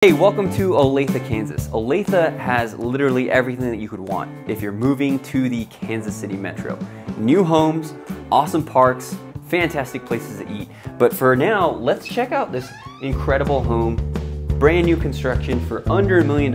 Hey, welcome to Olathe, Kansas. Olathe has literally everything that you could want if you're moving to the Kansas City metro. New homes, awesome parks, fantastic places to eat. But for now, let's check out this incredible home, brand new construction for under $1 million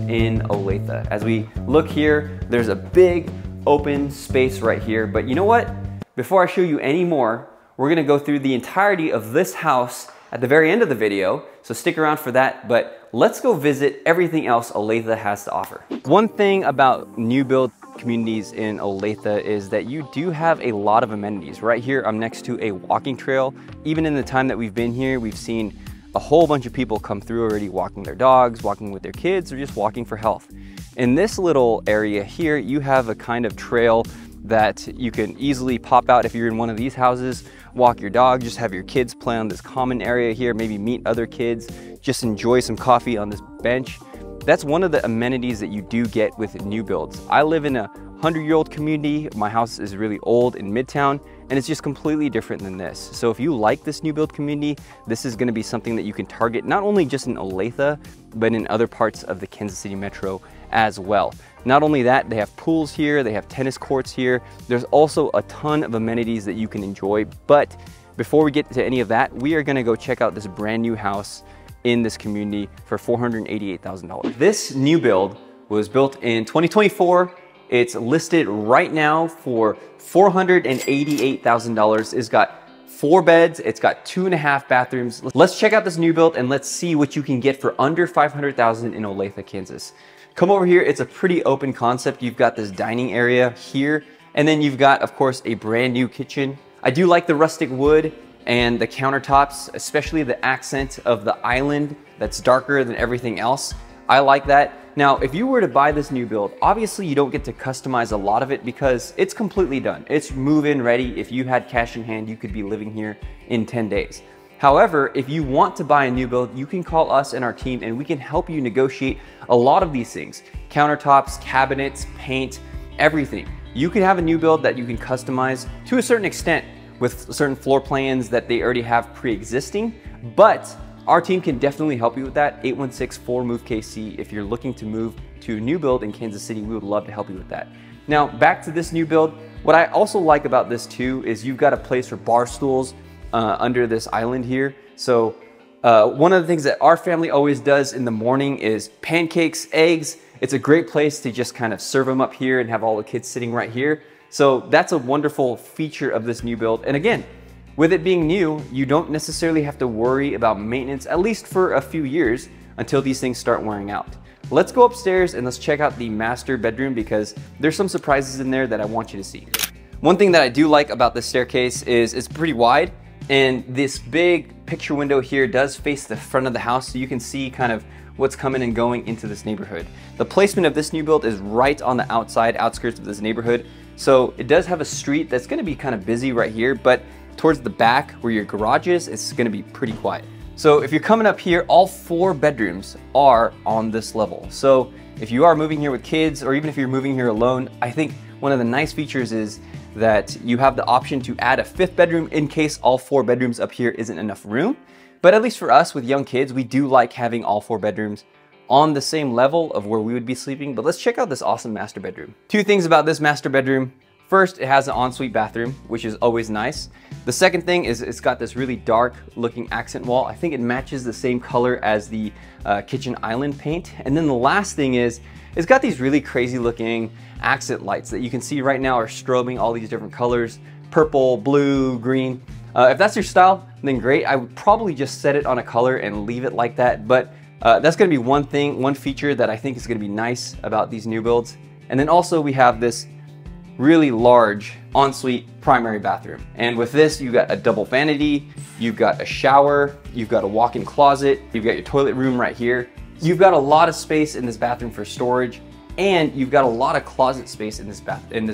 in Olathe. As we look here, there's a big open space right here. But you know what? Before I show you any more, we're gonna go through the entirety of this house at the very end of the video, so stick around for that, but let's go visit everything else Olathe has to offer. One thing about new build communities in Olathe is that you do have a lot of amenities. Right here, I'm next to a walking trail. Even in the time that we've been here, we've seen a whole bunch of people come through already walking their dogs, walking with their kids, or just walking for health. In this little area here, you have a kind of trail that you can easily pop out if you're in one of these houses, walk your dog, just have your kids play on this common area here, maybe meet other kids, just enjoy some coffee on this bench. That's one of the amenities that you do get with new builds. I live in a 100-year-old community. My house is really old in Midtown, and it's just completely different than this. So if you like this new build community, this is gonna be something that you can target not only just in Olathe, but in other parts of the Kansas City metro as well. Not only that, they have pools here, they have tennis courts here. There's also a ton of amenities that you can enjoy. But before we get to any of that, we are gonna go check out this brand new house in this community for $488,000. This new build was built in 2024. It's listed right now for $488,000. It's got 4 beds, it's got 2.5 bathrooms. Let's check out this new build and let's see what you can get for under $500,000 in Olathe, Kansas. Come over here, it's a pretty open concept. You've got this dining area here, and then you've got, of course, a brand new kitchen. I do like the rustic wood and the countertops, especially the accent of the island that's darker than everything else. I like that. Now, if you were to buy this new build, obviously you don't get to customize a lot of it because it's completely done. It's move-in ready. If you had cash in hand, you could be living here in 10 days. However, if you want to buy a new build, you can call us and our team and we can help you negotiate a lot of these things. Countertops, cabinets, paint, everything. You can have a new build that you can customize to a certain extent with certain floor plans that they already have pre-existing, but our team can definitely help you with that. 816-4MOVE-KC. If you're looking to move to a new build in Kansas City, we would love to help you with that. Now, back to this new build. What I also like about this too is you've got a place for bar stools under this island here. So one of the things that our family always does in the morning is pancakes, eggs. It's a great place to just kind of serve them up here and have all the kids sitting right here. So that's a wonderful feature of this new build. And again, with it being new, you don't necessarily have to worry about maintenance, at least for a few years until these things start wearing out. Let's go upstairs and let's check out the master bedroom because there's some surprises in there that I want you to see. One thing that I do like about this staircase is it's pretty wide. And this big picture window here does face the front of the house, so you can see kind of what's coming and going into this neighborhood. The placement of this new build is right on the outskirts of this neighborhood. So it does have a street that's gonna be kind of busy right here, but towards the back where your garage is, it's gonna be pretty quiet. So if you're coming up here, all 4 bedrooms are on this level. So if you are moving here with kids, or even if you're moving here alone, I think one of the nice features is that you have the option to add a 5th bedroom in case all 4 bedrooms up here isn't enough room. But at least for us with young kids, we do like having all 4 bedrooms on the same level of where we would be sleeping. But let's check out this awesome master bedroom. 2 things about this master bedroom. First, it has an ensuite bathroom, which is always nice. The second thing is it's got this really dark looking accent wall. I think it matches the same color as the kitchen island paint. And then the last thing is it's got these really crazy looking accent lights that you can see right now are strobing all these different colors, purple, blue, green. If that's your style, then great. I would probably just set it on a color and leave it like that. But that's gonna be one feature that I think is gonna be nice about these new builds. And then also we have this really large ensuite primary bathroom. And with this, you've got a double vanity, you've got a shower, you've got a walk-in closet, you've got your toilet room right here. You've got a lot of space in this bathroom for storage, and you've got a lot of closet space in this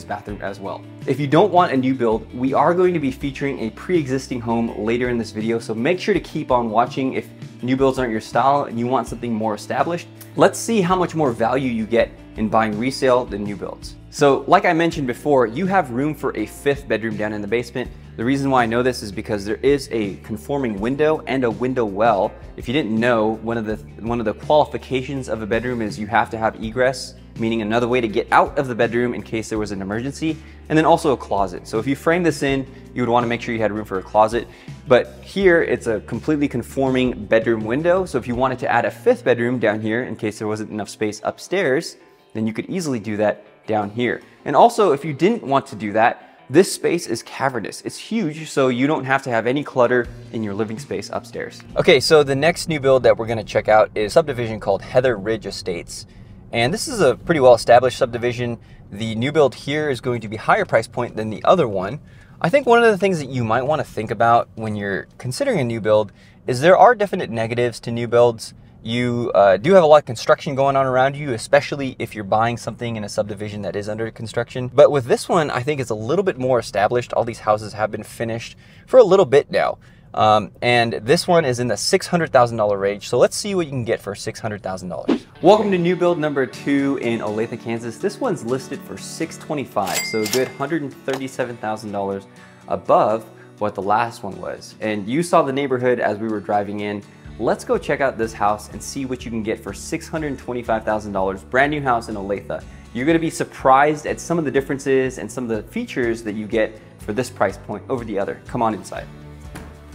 bathroom as well. If you don't want a new build, we are going to be featuring a pre-existing home later in this video, so make sure to keep on watching if new builds aren't your style and you want something more established. Let's see how much more value you get in buying resale than new builds. So like I mentioned before, you have room for a 5th bedroom down in the basement. The reason why I know this is because there is a conforming window and a window well. If you didn't know, one of the qualifications of a bedroom is you have to have egress, meaning another way to get out of the bedroom in case there was an emergency, and then also a closet. So if you frame this in, you would want to make sure you had room for a closet. But here it's a completely conforming bedroom window. So if you wanted to add a 5th bedroom down here in case there wasn't enough space upstairs, then you could easily do that down here. And also, if you didn't want to do that, this space is cavernous. It's huge, so you don't have to have any clutter in your living space upstairs. Okay, so the next new build that we're gonna check out is a subdivision called Heather Ridge Estates. And this is a pretty well-established subdivision. The new build here is going to be higher price point than the other one. I think one of the things that you might wanna think about when you're considering a new build is there are definite negatives to new builds. You do have a lot of construction going on around you, especially if you're buying something in a subdivision that is under construction. But with this one, I think it's a little bit more established. All these houses have been finished for a little bit now. And this one is in the $600,000 range. So let's see what you can get for $600,000. Welcome to new build number 2 in Olathe, Kansas. This one's listed for $625,000, so a good $137,000 above what the last one was. And you saw the neighborhood as we were driving in. Let's go check out this house and see what you can get for $625,000, brand new house in Olathe. You're gonna be surprised at some of the differences and some of the features that you get for this price point over the other. Come on inside.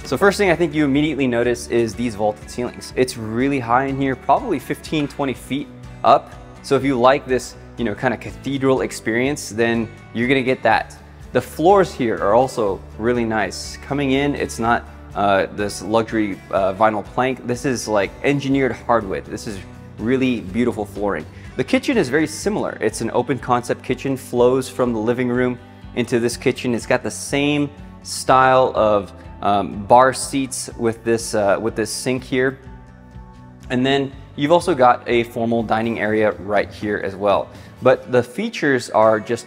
So first thing I think you immediately notice is these vaulted ceilings. It's really high in here, probably 15, 20 feet up. So if you like this, kind of cathedral experience, then you're gonna get that. The floors here are also really nice. Coming in, it's not this luxury vinyl plank. This is like engineered hardwood. This is really beautiful flooring. The kitchen is very similar. It's an open concept kitchen, flows from the living room into this kitchen. It's got the same style of bar seats with this sink here. And then you've also got a formal dining area right here as well. But the features are just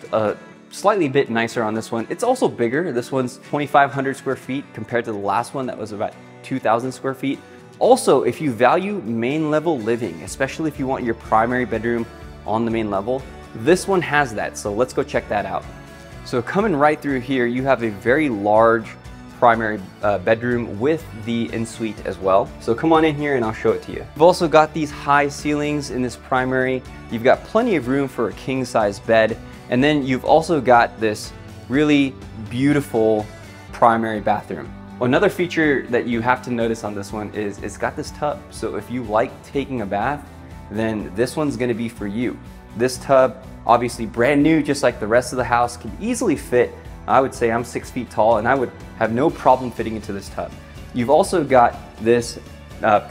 slightly bit nicer on this one. It's also bigger. This one's 2,500 square feet compared to the last one that was about 2,000 square feet. Also, if you value main level living, especially if you want your primary bedroom on the main level, this one has that. So let's go check that out. So coming right through here, you have a very large primary bedroom with the en-suite as well. So come on in here and I'll show it to you. You've also got these high ceilings in this primary. You've got plenty of room for a king size bed. And then you've also got this really beautiful primary bathroom. Another feature that you have to notice on this one is it's got this tub. So if you like taking a bath, then this one's gonna be for you. This tub, obviously brand new, just like the rest of the house, can easily fit. I would say I'm 6 feet tall and I would have no problem fitting into this tub. You've also got this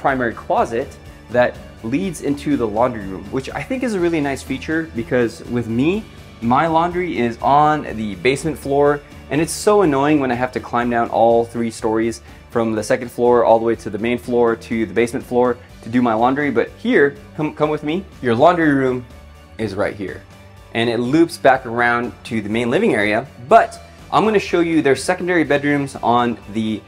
primary closet that leads into the laundry room, which I think is a really nice feature because with me, my laundry is on the basement floor and it's so annoying when I have to climb down all 3 stories from the 2nd floor all the way to the main floor to the basement floor to do my laundry. But here, come with me, your laundry room is right here. And it loops back around to the main living area, but I'm gonna show you their secondary bedrooms on the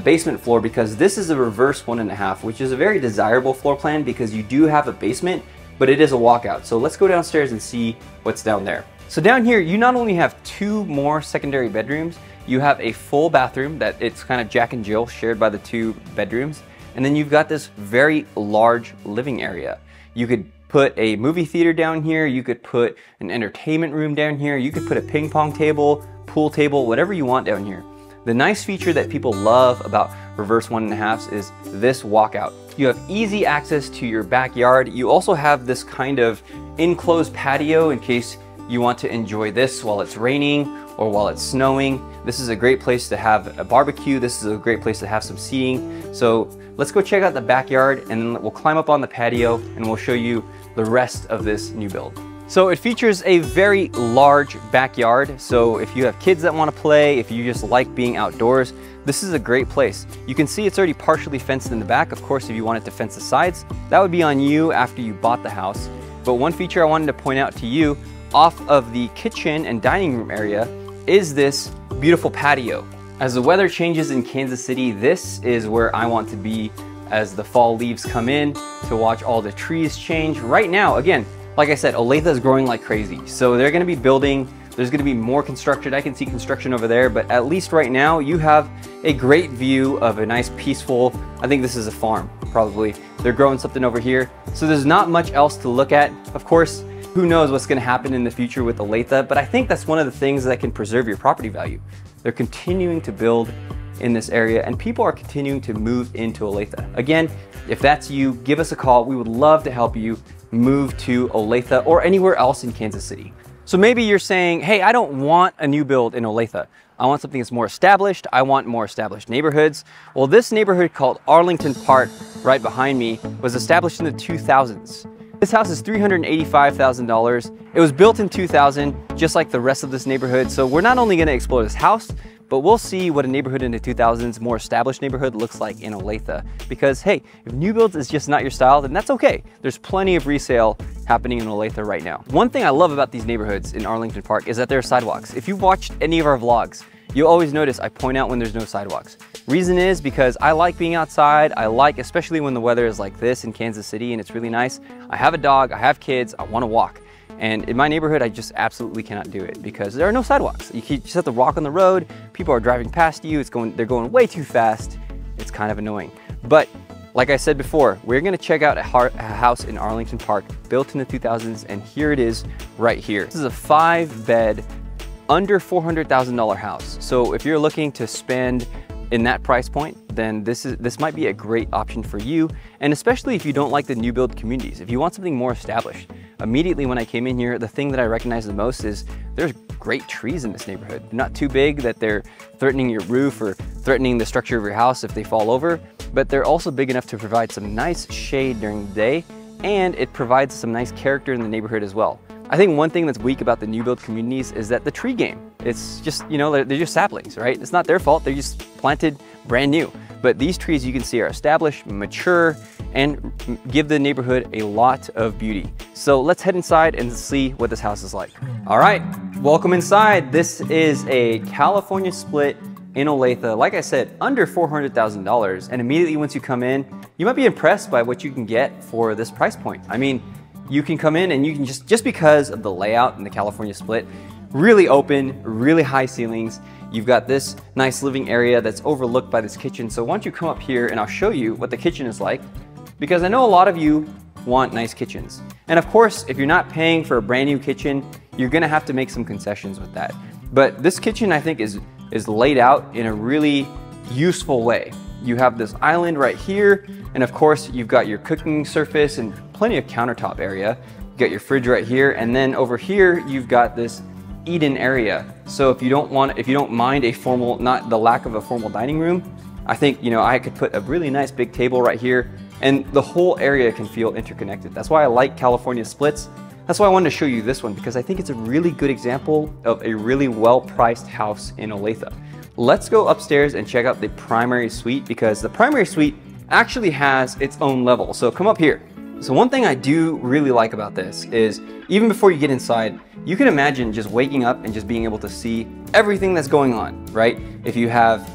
basement floor because this is a reverse 1.5, which is a very desirable floor plan because you do have a basement, but it is a walkout. So let's go downstairs and see what's down there. So down here, you not only have 2 more secondary bedrooms, you have a full bathroom that it's kind of Jack and Jill shared by the 2 bedrooms. And then you've got this very large living area. You could put a movie theater down here. You could put an entertainment room down here. You could put a ping pong table, pool table, whatever you want down here. The nice feature that people love about reverse 1.5s is this walkout. You have easy access to your backyard. You also have this kind of enclosed patio in case you want to enjoy this while it's raining or while it's snowing. This is a great place to have a barbecue. This is a great place to have some seating. So let's go check out the backyard and then we'll climb up on the patio and we'll show you the rest of this new build. So it features a very large backyard. So if you have kids that want to play, if you just like being outdoors, this is a great place. You can see it's already partially fenced in the back. Of course, if you wanted to fence the sides, that would be on you after you bought the house. But one feature I wanted to point out to you, off of the kitchen and dining room area, is this beautiful patio. As the weather changes in Kansas City, this is where I want to be as the fall leaves come in to watch all the trees change. Right now, again, like I said, Olathe is growing like crazy. So they're gonna be building, there's gonna be more construction. I can see construction over there, but at least right now you have a great view of a nice peaceful, I think this is a farm, probably. They're growing something over here. So there's not much else to look at. Of course, who knows what's gonna happen in the future with Olathe, but I think that's one of the things that can preserve your property value. They're continuing to build in this area and people are continuing to move into Olathe. Again, if that's you, give us a call. We would love to help you move to Olathe or anywhere else in Kansas City. So maybe you're saying, hey, I don't want a new build in Olathe. I want something that's more established. I want more established neighborhoods. Well, this neighborhood called Arlington Park right behind me was established in the 2000s. This house is $385,000. It was built in 2000, just like the rest of this neighborhood. So we're not only gonna explore this house, but we'll see what a neighborhood in the 2000s, more established neighborhood looks like in Olathe. Because hey, if new builds is just not your style, then that's okay. There's plenty of resale happening in Olathe right now. One thing I love about these neighborhoods in Arlington Park is that there are sidewalks. If you've watched any of our vlogs, you'll always notice I point out when there's no sidewalks. Reason is because I like being outside. I like, especially when the weather is like this in Kansas City and it's really nice. I have a dog, I have kids, I wanna walk. And in my neighborhood, I just absolutely cannot do it because there are no sidewalks. You just have to walk on the road. People are driving past you. They're going way too fast. It's kind of annoying. But like I said before, we're gonna check out a house in Arlington Park built in the 2000s, and here it is right here. This is a 5-bed, under $400,000 house. So if you're looking to spend in that price point, then this might be a great option for you, and especially if you don't like the new build communities. If you want something more established. Immediately when I came in here, the thing that I recognize the most is there's great trees in this neighborhood. They're not too big that they're threatening your roof or threatening the structure of your house if they fall over, but they're also big enough to provide some nice shade during the day, and it provides some nice character in the neighborhood as well. I think one thing that's weak about the new build communities is that the tree game. It's just, you know, they're just saplings, right? It's not their fault, they're just planted brand new. But these trees you can see are established, mature, and give the neighborhood a lot of beauty. So let's head inside and see what this house is like. All right, welcome inside. This is a California split in Olathe. Like I said, under $400,000. And immediately once you come in, you might be impressed by what you can get for this price point. I mean, you can come in and you can just because of the layout in the California split, really open, really high ceilings. You've got this nice living area that's overlooked by this kitchen. So why don't you come up here and I'll show you what the kitchen is like, because I know a lot of you want nice kitchens. And of course, if you're not paying for a brand new kitchen, you're gonna have to make some concessions with that. But this kitchen I think is laid out in a really useful way. You have this island right here, and of course you've got your cooking surface and plenty of countertop area. You got your fridge right here, and then over here you've got this eat-in area. So if you don't mind a formal, not the lack of a formal dining room, I think, you know, I could put a really nice big table right here and the whole area can feel interconnected. That's why I like California splits. That's why I wanted to show you this one, because I think it's a really good example of a really well-priced house in Olathe. Let's go upstairs and check out the primary suite, because the primary suite actually has its own level. So come up here. So one thing I do really like about this is even before you get inside, you can imagine just waking up and just being able to see everything that's going on, right? If you have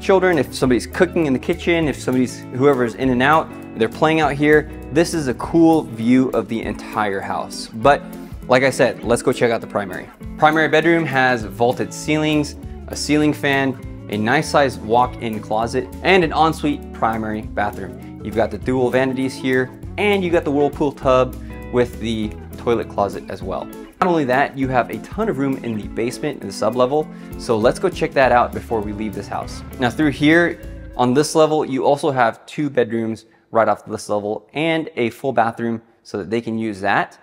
children, if somebody's cooking in the kitchen, if whoever's in and out, they're playing out here, this is a cool view of the entire house. But like I said, let's go check out the primary. Primary bedroom has vaulted ceilings, a ceiling fan, a nice sized walk-in closet, and an ensuite primary bathroom. You've got the dual vanities here, and you got the whirlpool tub with the toilet closet as well. Not only that, you have a ton of room in the basement, in the sub-level, so let's go check that out before we leave this house. Now through here, on this level, you also have 2 bedrooms right off this level and a full bathroom so that they can use that.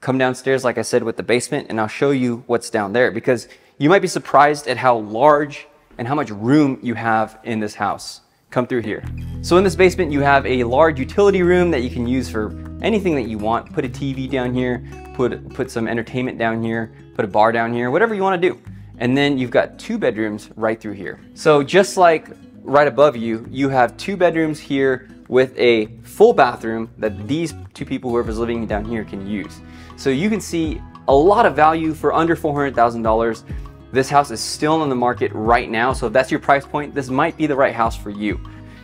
Come downstairs, like I said, with the basement, and I'll show you what's down there, because you might be surprised at how large and how much room you have in this house. Come through here. So in this basement, you have a large utility room that you can use for anything that you want. Put a TV down here, put some entertainment down here, put a bar down here, whatever you want to do. And then you've got 2 bedrooms right through here. So just like right above you, you have 2 bedrooms here with a full bathroom that these 2 people, whoever's living down here, can use. So you can see a lot of value for under $400,000. This house is still on the market right now, so if that's your price point, this might be the right house for you.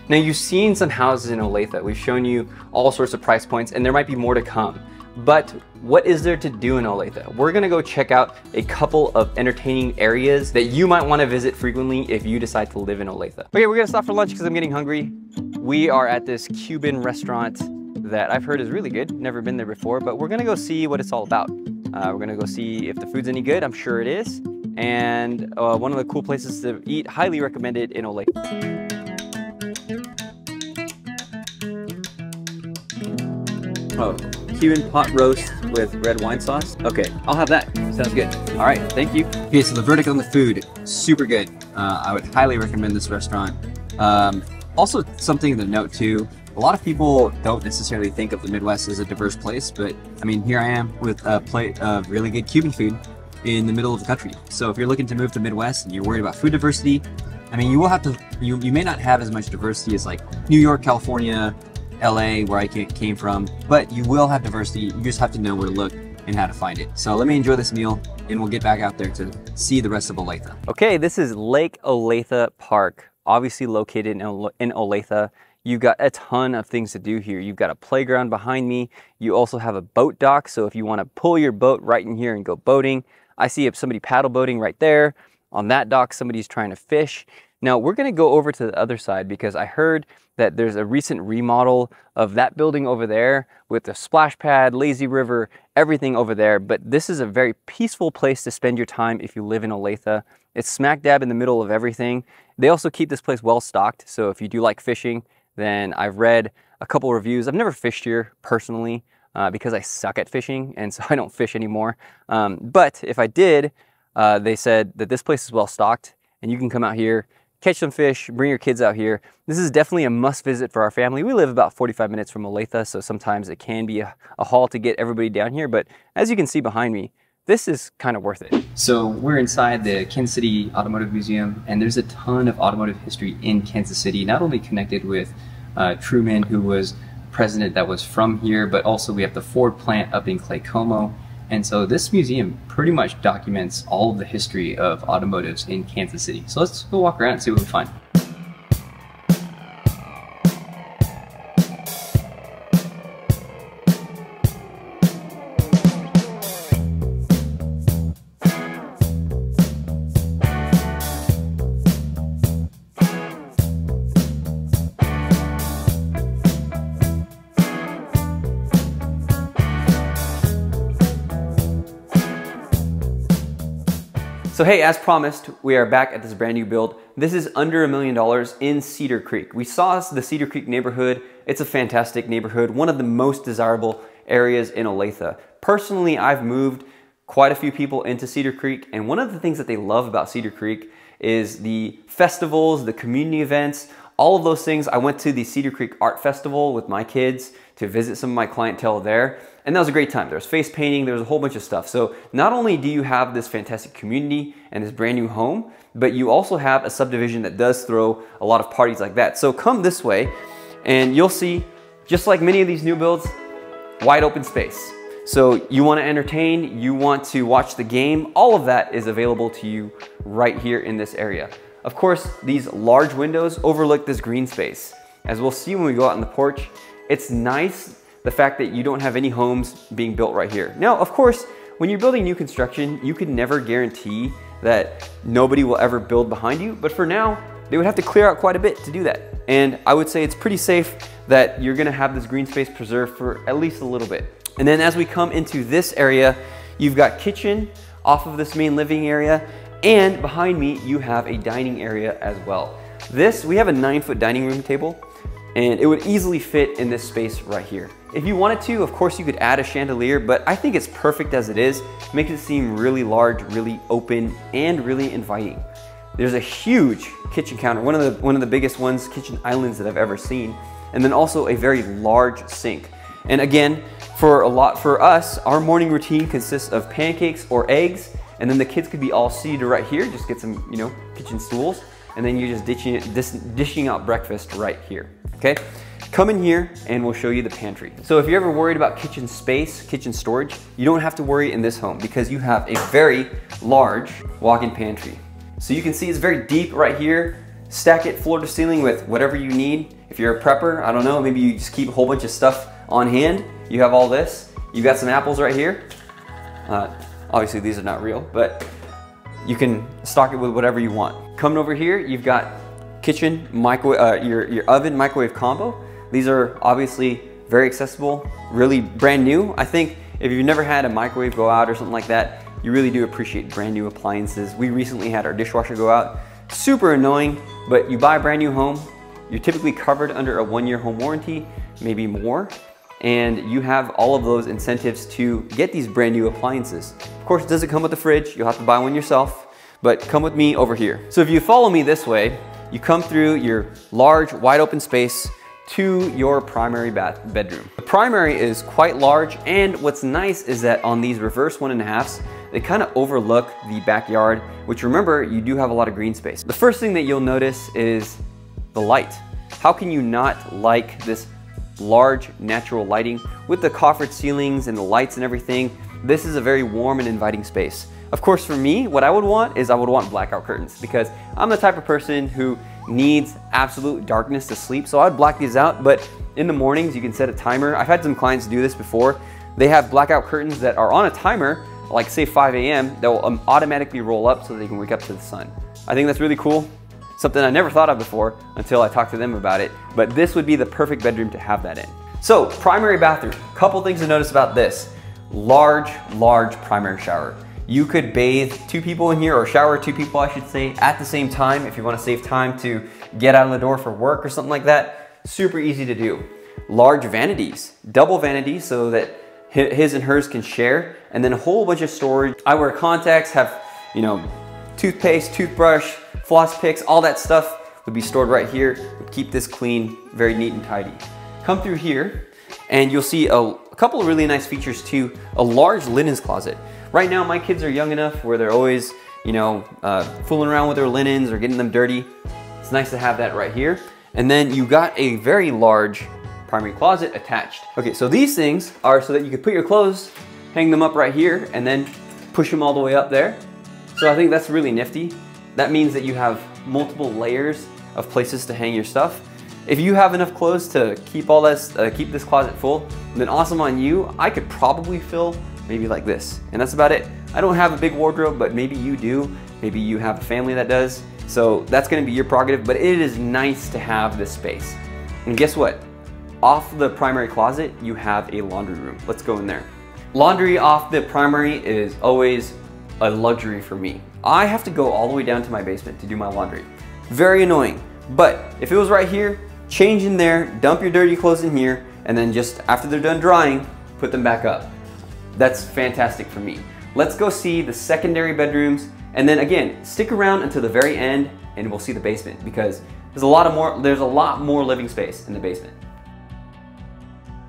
Now, you've seen some houses in Olathe. We've shown you all sorts of price points, and there might be more to come. But what is there to do in Olathe? We're gonna go check out a couple of entertaining areas that you might wanna visit frequently if you decide to live in Olathe. Okay, we're gonna stop for lunch because I'm getting hungry. We are at this Cuban restaurant that I've heard is really good. Never been there before, but we're gonna go see what it's all about. We're gonna go see if the food's any good. I'm sure it is. And one of the cool places to eat, highly recommended in Olathe. Oh, Cuban pot roast with red wine sauce. Okay, I'll have that. Sounds good. All right, thank you. Okay, so the verdict on the food, super good. I would highly recommend this restaurant. Also, something to note too, a lot of people don't necessarily think of the Midwest as a diverse place, but I mean, here I am with a plate of really good Cuban food in the middle of the country. So if you're looking to move to the Midwest and you're worried about food diversity, I mean, you will have to, you may not have as much diversity as like New York, California, LA, where I came from, but you will have diversity. You just have to know where to look and how to find it. So let me enjoy this meal and we'll get back out there to see the rest of Olathe. Okay, this is Lake Olathe Park, obviously located in Olathe. You've got a ton of things to do here. You've got a playground behind me. You also have a boat dock, so if you want to pull your boat right in here and go boating. I see somebody paddle boating right there. On that dock, somebody's trying to fish. Now we're gonna go over to the other side because I heard that there's a recent remodel of that building over there with the splash pad, lazy river, everything over there. But this is a very peaceful place to spend your time if you live in Olathe. It's smack dab in the middle of everything. They also keep this place well stocked, so if you do like fishing, then I've read a couple reviews. I've never fished here personally because I suck at fishing, and so I don't fish anymore. But if I did, they said that this place is well stocked and you can come out here, catch some fish, bring your kids out here. This is definitely a must visit for our family. We live about 45 minutes from Olathe, so sometimes it can be a haul to get everybody down here. But as you can see behind me, this is kind of worth it. So we're inside the Kansas City Automotive Museum, and there's a ton of automotive history in Kansas City, not only connected with Truman, who was president that was from here, but also we have the Ford plant up in Clay Como. And so this museum pretty much documents all of the history of automotives in Kansas City. So let's go walk around and see what we find. So hey, as promised, we are back at this brand new build. This is under $1 million in Cedar Creek. We saw the Cedar Creek neighborhood. It's a fantastic neighborhood, one of the most desirable areas in Olathe. Personally, I've moved quite a few people into Cedar Creek, and one of the things that they love about Cedar Creek is the festivals, the community events, all of those things. I went to the Cedar Creek Art Festival with my kids to visit some of my clientele there. And that was a great time. There was face painting, there was a whole bunch of stuff. So not only do you have this fantastic community and this brand new home, but you also have a subdivision that does throw a lot of parties like that. So come this way and you'll see, just like many of these new builds, wide open space. So you want to entertain, you want to watch the game, all of that is available to you right here in this area. Of course, these large windows overlook this green space. As we'll see when we go out on the porch, it's nice the fact that you don't have any homes being built right here. Now, of course, when you're building new construction, you can never guarantee that nobody will ever build behind you, but for now, they would have to clear out quite a bit to do that. And I would say it's pretty safe that you're gonna have this green space preserved for at least a little bit. And then as we come into this area, you've got kitchen off of this main living area, and behind me, you have a dining area as well. We have a 9-foot dining room table, and it would easily fit in this space right here. If you wanted to, of course, you could add a chandelier, but I think it's perfect as it is. Makes it seem really large, really open, and really inviting. There's a huge kitchen counter, one of the biggest ones, kitchen islands that I've ever seen, and then also a very large sink. And again, for us, our morning routine consists of pancakes or eggs, and then the kids could be all seated right here. Just get some, kitchen stools, and then you're just dishing out breakfast right here. Okay. Come in here and we'll show you the pantry. So if you're ever worried about kitchen space, kitchen storage, you don't have to worry in this home because you have a very large walk-in pantry. So you can see it's very deep right here. Stack it floor to ceiling with whatever you need. If you're a prepper, I don't know, maybe you just keep a whole bunch of stuff on hand. You have all this. You got some apples right here. Obviously these are not real, but you can stock it with whatever you want. Coming over here, you've got kitchen microwave, your oven microwave combo. These are obviously very accessible, really brand new. I think if you've never had a microwave go out or something like that, you really do appreciate brand new appliances. We recently had our dishwasher go out. Super annoying, but you buy a brand new home, you're typically covered under a 1-year home warranty, maybe more, and you have all of those incentives to get these brand new appliances. Of course, it doesn't come with a fridge. You'll have to buy one yourself, but come with me over here. So if you follow me this way, you come through your large, wide open space to your primary bedroom. The primary is quite large, and what's nice is that on these reverse 1.5s, they kind of overlook the backyard, which remember, you do have a lot of green space. The first thing that you'll notice is the light. How can you not like this large natural lighting with the coffered ceilings and the lights and everything? This is a very warm and inviting space. Of course, for me, what I would want is I would want blackout curtains, because I'm the type of person who needs absolute darkness to sleep. So I'd black these out, but in the mornings you can set a timer. I've had some clients do this before. They have blackout curtains that are on a timer, like say 5 a.m. that will automatically roll up so they can wake up to the sun. I think that's really cool. Something I never thought of before until I talked to them about it, but this would be the perfect bedroom to have that in. So primary bathroom, couple things to notice about this. Large primary shower. You could bathe 2 people in here, or shower 2 people, I should say, at the same time if you want to save time to get out of the door for work or something like that. Super easy to do. Large vanities, double vanities so that his and hers can share, and then a whole bunch of storage. Eyewear contacts, have, you know, toothpaste, toothbrush, floss picks, all that stuff would be stored right here. Would keep this clean, very neat and tidy. Come through here and you'll see a couple of really nice features too. A large linens closet. Right now my kids are young enough where they're always, you know, fooling around with their linens or getting them dirty. It's nice to have that right here. And then you got a very large primary closet attached. Okay, so these things are so that you can put your clothes, hang them up right here, and then push them all the way up there. So I think that's really nifty. That means that you have multiple layers of places to hang your stuff. If you have enough clothes to keep all this, keep this closet full, then awesome on you. I could probably fill maybe like this, and that's about it. I don't have a big wardrobe, but maybe you do. Maybe you have a family that does. So that's gonna be your prerogative, but it is nice to have this space. And guess what? Off the primary closet, you have a laundry room. Let's go in there. Laundry off the primary is always a luxury for me. I have to go all the way down to my basement to do my laundry. Very annoying, but if it was right here, change in there, dump your dirty clothes in here, and then just after they're done drying, put them back up. That's fantastic for me. Let's go see the secondary bedrooms, and then again, stick around until the very end and we'll see the basement, because there's a lot more living space in the basement.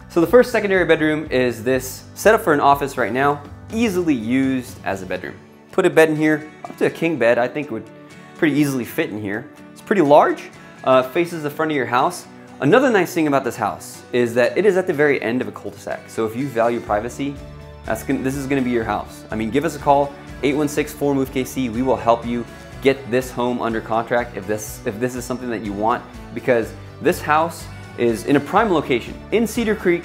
So the first secondary bedroom is this, set up for an office right now, easily used as a bedroom. Put a bed in here, up to a king bed, I think would pretty easily fit in here. It's pretty large, faces the front of your house. Another nice thing about this house is that it is at the very end of a cul-de-sac. So if you value privacy, this is gonna be your house. I mean, give us a call, 816-4MOVE-KC. We will help you get this home under contract if this is something that you want, because this house is in a prime location in Cedar Creek,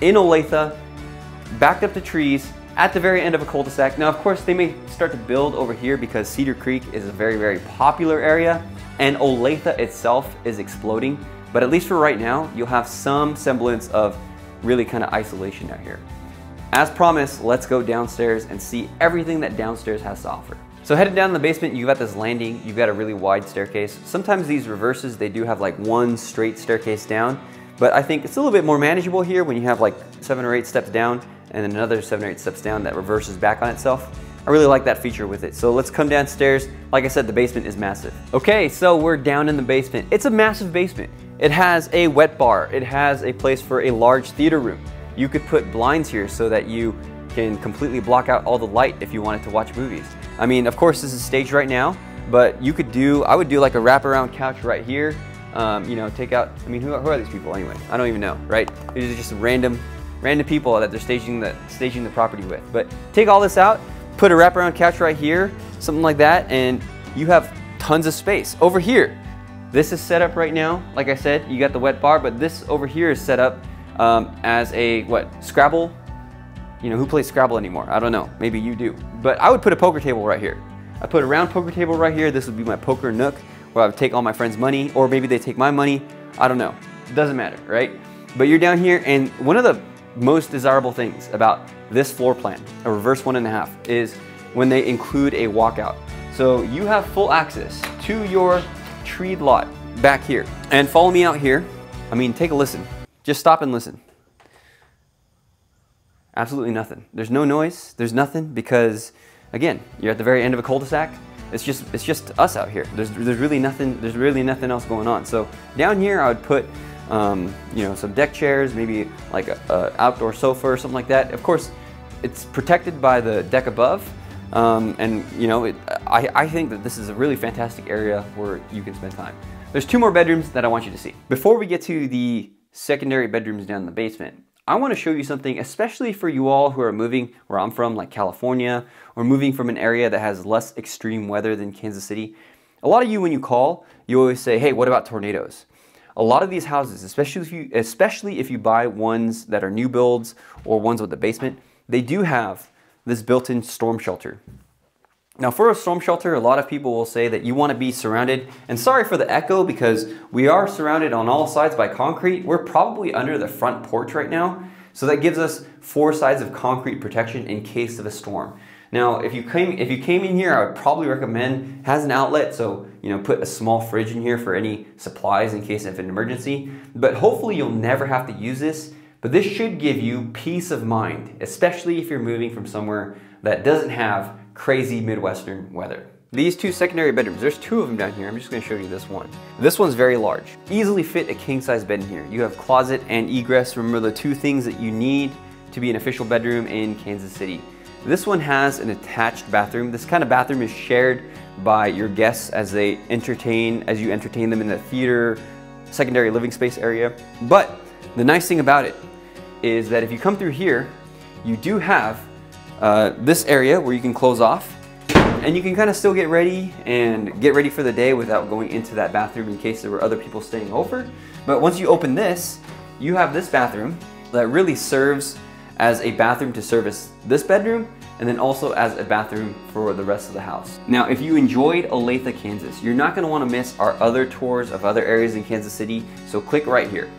in Olathe, backed up to trees at the very end of a cul-de-sac. Now, of course, they may start to build over here because Cedar Creek is a very, very popular area, and Olathe itself is exploding. But at least for right now, you'll have some semblance of really kind of isolation out here. As promised, let's go downstairs and see everything that downstairs has to offer. So headed down in the basement, you've got this landing, you've got a really wide staircase. Sometimes these reverses, they do have like one straight staircase down, but I think it's a little bit more manageable here when you have like 7 or 8 steps down and then another 7 or 8 steps down that reverses back on itself. I really like that feature with it. So let's come downstairs. Like I said, the basement is massive. Okay, so we're down in the basement. It's a massive basement. It has a wet bar. It has a place for a large theater room. You could put blinds here so that you can completely block out all the light if you wanted to watch movies. I mean, of course this is staged right now, but you could do, I would do like a wraparound couch right here. You know, take out, I mean, who are these people anyway? I don't even know, right? These are just random people that they're staging the property with. But take all this out, put a wraparound couch right here, something like that, and you have tons of space. Over here, this is set up right now. Like I said, you got the wet bar, but this over here is set up as a, Scrabble You know, who plays Scrabble anymore? I don't know, maybe you do. But I would put a poker table right here. I put a round poker table right here. This would be my poker nook where I would take all my friends' money, or maybe they take my money. I don't know, it doesn't matter, right? But you're down here, and one of the most desirable things about this floor plan, a reverse 1.5, is when they include a walkout. So you have full access to your treed lot back here. And follow me out here. I mean, take a listen. Just stop and listen. Absolutely nothing. There's no noise, there's nothing, because again, you're at the very end of a cul-de-sac. It's just us out here. There's really nothing else going on. So down here I would put you know, some deck chairs, maybe like a outdoor sofa or something like that. Of course, it's protected by the deck above, and you know, I think that this is a really fantastic area where you can spend time. There's 2 more bedrooms that I want you to see. Before we get to the secondary bedrooms down in the basement, I want to show you something, especially for you all who are moving where I'm from, like California, or moving from an area that has less extreme weather than Kansas City. A lot of you, when you call, you always say, hey, what about tornadoes? A lot of these houses, especially if you buy ones that are new builds or ones with a basement, they do have this built-in storm shelter. Now, for a storm shelter, a lot of people will say that you want to be surrounded, and sorry for the echo because we are surrounded on all sides by concrete. We're probably under the front porch right now, so that gives us 4 sides of concrete protection in case of a storm. Now, if you came in here, I would probably recommend has an outlet, so you know, put a small fridge in here for any supplies in case of an emergency. But hopefully you'll never have to use this. But this should give you peace of mind, especially if you're moving from somewhere that doesn't have crazy Midwestern weather. These 2 secondary bedrooms, there's 2 of them down here. I'm just gonna show you this one. This one's very large. Easily fit a king-size bed in here. You have closet and egress. Remember the 2 things that you need to be an official bedroom in Kansas City. This one has an attached bathroom. This kind of bathroom is shared by your guests as you entertain them in the theater, secondary living space area. But the nice thing about it is that if you come through here, you do have this area where you can close off, and you can kind of still get ready for the day without going into that bathroom in case there were other people staying over. But once you open this, you have this bathroom that really serves as a bathroom to service this bedroom, and then also as a bathroom for the rest of the house. Now, if you enjoyed Olathe, Kansas, you're not gonna wanna miss our other tours of other areas in Kansas City, so click right here.